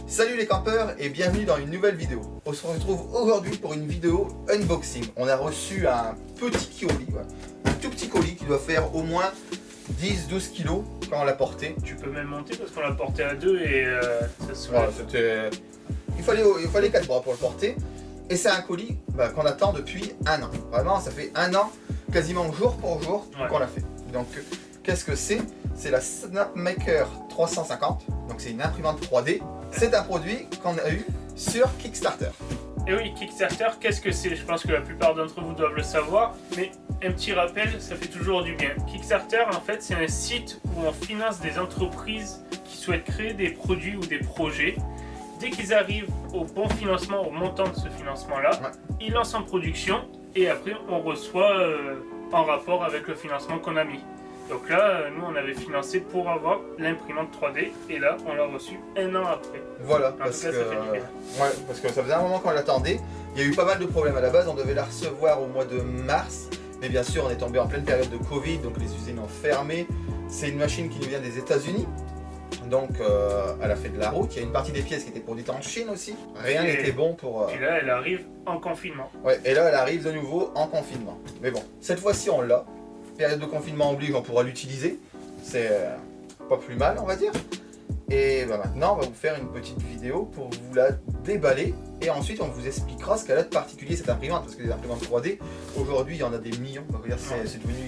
Salut les campeurs et bienvenue dans une nouvelle vidéo. On se retrouve aujourd'hui pour une vidéo unboxing. On a reçu un petit colis, un tout petit colis qui doit faire au moins 10-12 kilos quand on l'a porté. Tu peux même monter parce qu'on l'a porté à deux et ça se Voilà, il fallait 4 bras pour le porter. Et c'est un colis qu'on attend depuis un an. Vraiment, ça fait un an, quasiment jour pour jour, qu'on l'a fait. Donc, qu'est-ce que c'est? C'est la Snapmaker 350. Donc, c'est une imprimante 3D. C'est un produit qu'on a eu sur Kickstarter. Et oui, Kickstarter, qu'est-ce que c'est? Je pense que la plupart d'entre vous doivent le savoir, mais un petit rappel, ça fait toujours du bien. Kickstarter, en fait, c'est un site où on finance des entreprises qui souhaitent créer des produits ou des projets. Dès qu'ils arrivent au bon financement, au montant de ce financement-là, ils lancent en production et après, on reçoit en rapport avec le financement qu'on a mis. Donc là, nous, on avait financé pour avoir l'imprimante 3D et là, on l'a reçu un an après. Voilà, parce que ça faisait un moment qu'on l'attendait. Il y a eu pas mal de problèmes à la base. On devait la recevoir au mois de mars. Mais bien sûr, on est tombé en pleine période de Covid, donc les usines ont fermé. C'est une machine qui nous vient des États-Unis. Donc, elle a fait de la route. Il y a une partie des pièces qui étaient produites en Chine aussi. Rien n'était bon pour... Et là, elle arrive en confinement. Ouais, et là, elle arrive de nouveau en confinement. Mais bon, cette fois-ci, on l'a. Période de confinement oblige, on pourra l'utiliser. C'est pas plus mal, on va dire. Et maintenant, on va vous faire une petite vidéo pour vous la déballer. Et ensuite, on vous expliquera ce qu'elle a de particulier, cette imprimante. Parce que les imprimantes 3D, aujourd'hui, il y en a des millions.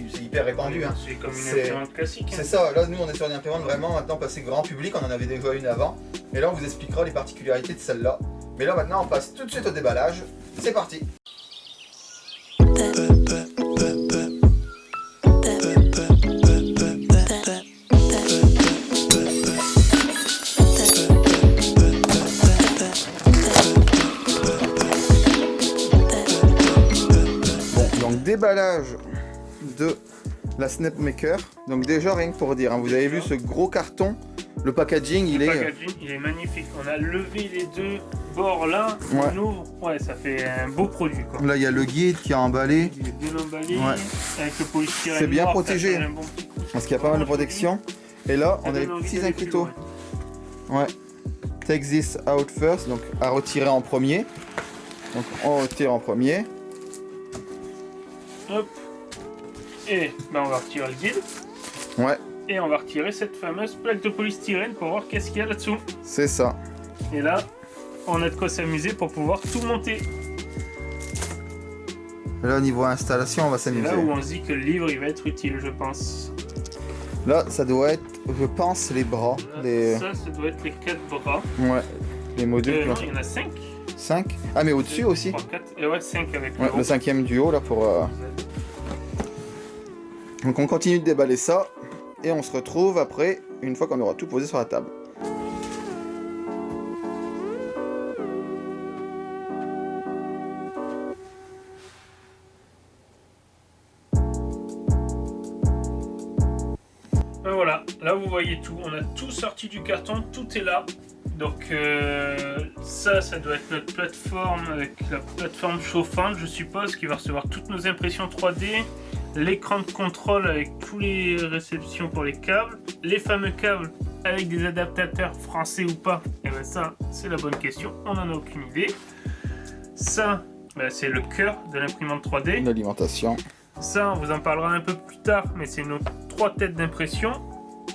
C'est hyper répandu. C'est comme une imprimante classique. C'est ça. Là, nous, on est sur une imprimante vraiment maintenant passée grand public. On en avait déjà une avant. Et là, on vous expliquera les particularités de celle-là. Mais là, maintenant, on passe tout de suite au déballage. C'est parti. Déballage de la Snapmaker. Donc déjà rien que pour dire, vous avez vu ce gros carton, le packaging, il est magnifique. On a levé les deux bords là, on ouvre, ça fait un beau produit quoi. Là il y a le guide qui est emballé. Il est bien emballé, avec le polystyrène. C'est bien protégé, parce qu'il y a pas mal de protection. Et là on a les petits écriteaux. Take this out first, donc à retirer en premier. Donc on retire en premier. Hop. Et on va retirer le guide. Et on va retirer cette fameuse plaque de polystyrène pour voir qu'est-ce qu'il y a là-dessous. C'est ça. Et là, on a de quoi s'amuser pour pouvoir tout monter. Là, au niveau installation, on va s'amuser. C'est là où on se dit que le livre, il va être utile, je pense. Là, ça doit être, je pense, les bras. Là, ça doit être les 4 bras. Les modules. Non, il y en a 5. 5? Ah, mais au-dessus aussi. 3, 4, et 5 avec le cinquième du haut, là, pour... Donc, on continue de déballer ça. Et on se retrouve après, une fois qu'on aura tout posé sur la table. Voilà, là vous voyez tout, on a tout sorti du carton, tout est là. Donc ça doit être notre plateforme avec la plateforme chauffante, je suppose, qui va recevoir toutes nos impressions 3D, l'écran de contrôle avec tous les réceptions pour les câbles, les fameux câbles avec des adaptateurs français ou pas. Et bien ça, c'est la bonne question, on n'en a aucune idée. Ça, c'est le cœur de l'imprimante 3D. L'alimentation. Ça, on vous en parlera un peu plus tard, mais c'est nos 3 têtes d'impression.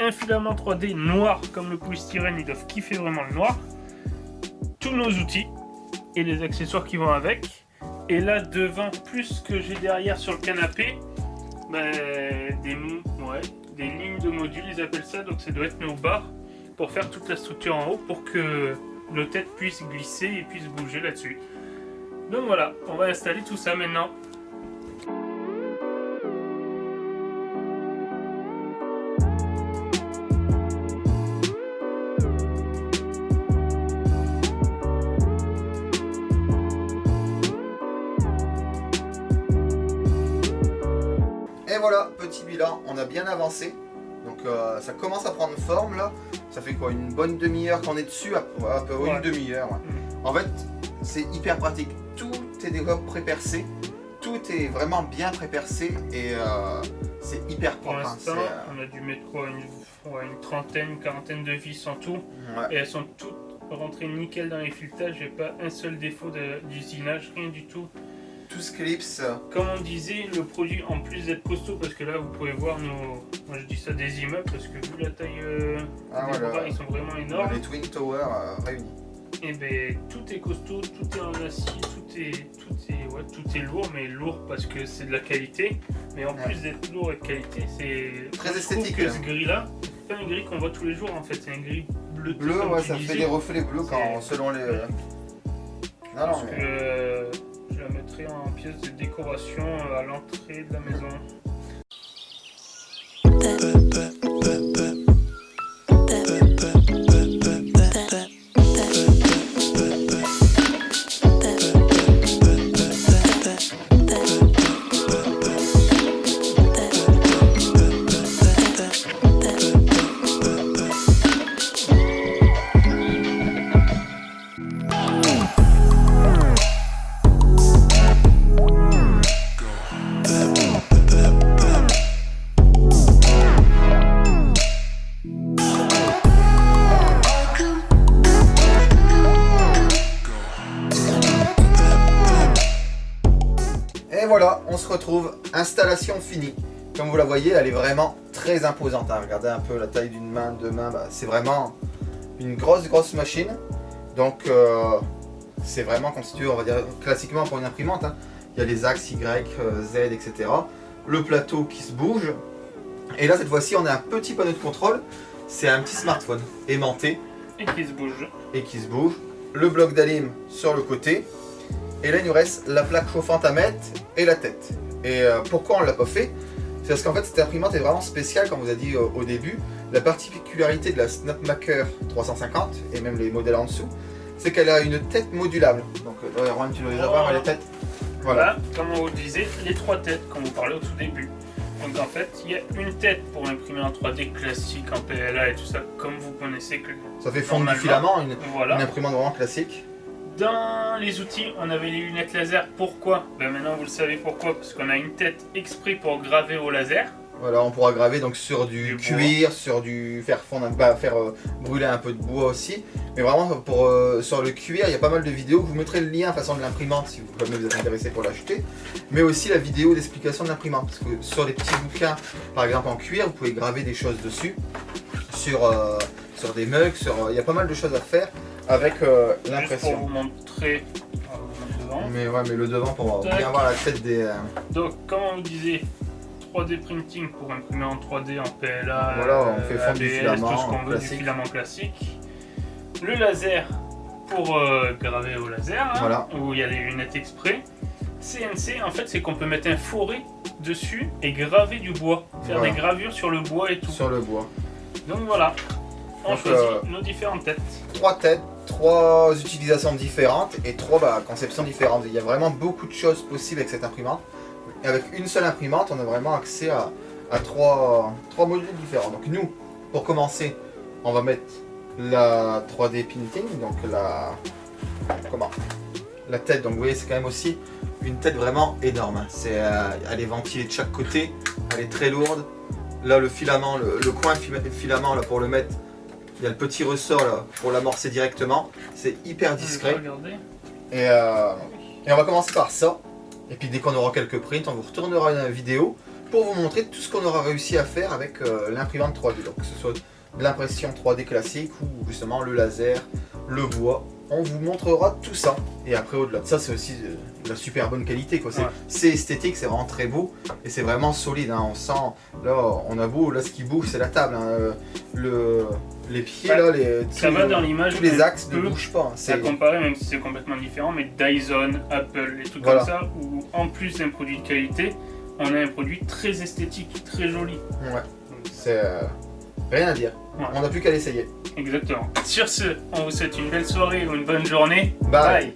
Un filament 3D noir comme le polystyrène, ils doivent kiffer vraiment le noir. Tous nos outils et les accessoires qui vont avec. Et là devant, plus que j'ai derrière sur le canapé, des lignes de modules, ils appellent ça. Donc ça doit être nos barres pour faire toute la structure en haut pour que nos têtes puissent glisser et puissent bouger là-dessus. Donc voilà, on va installer tout ça maintenant. Et voilà, petit bilan, on a bien avancé. Donc ça commence à prendre forme là. Ça fait quoi, une bonne demi-heure qu'on est dessus, une demi-heure. En fait, c'est hyper pratique. Tout est déjà pré-percé. Tout est vraiment bien pré-percé et c'est hyper propre. Pour l'instant, on a dû mettre quoi, une trentaine, une quarantaine de vis en tout. Et elles sont toutes rentré nickel dans les filettages, j'ai pas un seul défaut d'usinage, rien du tout. Tout ce clips. Comme on disait, le produit en plus d'être costaud, parce que là vous pouvez voir moi je dis ça des immeubles, parce que vu la taille des bras, ils sont vraiment énormes. Les Twin Towers réunis. Et ben tout est costaud, tout est en acier, tout est lourd, mais lourd parce que c'est de la qualité. Mais en plus d'être lourd et de qualité, c'est très esthétique. Que ce gris-là, c'est pas un gris qu'on voit tous les jours en fait, c'est un gris bleu. Bleu, ouais, ça fait des reflets bleus selon les. Non, parce que je la mettrai en pièce de décoration à l'entrée de la maison. Et voilà, on se retrouve, installation finie. Comme vous la voyez, elle est vraiment très imposante. Hein. Regardez un peu la taille d'une main, deux mains, c'est vraiment une grosse machine. Donc c'est vraiment constitué, on va dire, classiquement pour une imprimante. Hein. Il y a les axes Y, Z, etc. Le plateau qui se bouge. Et là, cette fois-ci, on a un petit panneau de contrôle. C'est un petit smartphone aimanté. Et qui se bouge. Le bloc d'alim sur le côté. Et là, il nous reste la plaque chauffante à mettre et la tête. Et pourquoi on ne l'a pas fait? C'est parce qu'en fait, cette imprimante est vraiment spéciale, comme on vous a dit au début. La particularité de la Snapmaker 350, et même les modèles en dessous, c'est qu'elle a une tête modulable. Donc, Erwan, tu dois les avoir, les têtes. Voilà, comme on vous le disait, les trois têtes, comme on parlait au tout début. Donc en fait, il y a une tête pour imprimer en 3D classique, en PLA et tout ça, comme vous connaissez. Ça fait fondre du filament, une imprimante vraiment classique. Dans les outils, on avait les lunettes laser. Pourquoi? Ben maintenant vous le savez pourquoi, parce qu'on a une tête exprès pour graver au laser. Voilà, on pourra graver donc sur du cuir, sur du faire brûler un peu de bois aussi. Mais vraiment sur le cuir, il y a pas mal de vidéos. Je vous mettrai le lien façon de l'imprimante si vous êtes intéressé pour l'acheter. Mais aussi la vidéo d'explication de l'imprimante. Parce que sur les petits bouquins, par exemple en cuir, vous pouvez graver des choses dessus. Sur des mugs, il y a pas mal de choses à faire avec l'impression. Pour vous montrer devant. Mais le devant pour bien voir la tête des... Donc comme on vous disait, 3D printing pour imprimer en 3D, en PLA, voilà, on fait fondre du ABS, filament, tout ce qu'on veut, du filament classique. Le laser pour graver au laser, hein, voilà. Où il y a les lunettes exprès. CNC, en fait, c'est qu'on peut mettre un forêt dessus et graver du bois. Faire des gravures sur le bois et tout. Sur le bois. Donc voilà, on choisit nos différentes têtes. 3 têtes, 3 utilisations différentes et 3 conceptions différentes. Il y a vraiment beaucoup de choses possibles avec cette imprimante. Et avec une seule imprimante, on a vraiment accès à 3 modules différents. Donc nous, pour commencer, on va mettre la 3D printing, donc la tête. Donc vous voyez, c'est quand même aussi une tête vraiment énorme. Hein. Elle est ventilée de chaque côté, elle est très lourde. Là, le filament, le coin filament là, pour le mettre, il y a le petit ressort là, pour l'amorcer directement. C'est hyper discret. Et on va commencer par ça. Et puis dès qu'on aura quelques prints, on vous retournera une vidéo pour vous montrer tout ce qu'on aura réussi à faire avec l'imprimante 3D. Donc que ce soit de l'impression 3D classique ou justement le laser, le bois. On vous montrera tout ça. Et après, au-delà de ça, c'est aussi de la super bonne qualité. C'est esthétique, c'est vraiment très beau. Et c'est vraiment solide. Hein. On sent, là, on a beau, là, ce qui bouge, c'est la table. Hein. Les pieds, là, ça va dans l'image. Tous les axes ne bougent pas. Hein. À comparer, même si c'est complètement différent, mais Dyson, Apple, les trucs comme ça, où en plus d'un produit de qualité, on a un produit très esthétique, très joli. Ouais, c'est rien à dire. Ouais. On n'a plus qu'à l'essayer. Exactement. Sur ce, on vous souhaite une belle soirée ou une bonne journée. Bye.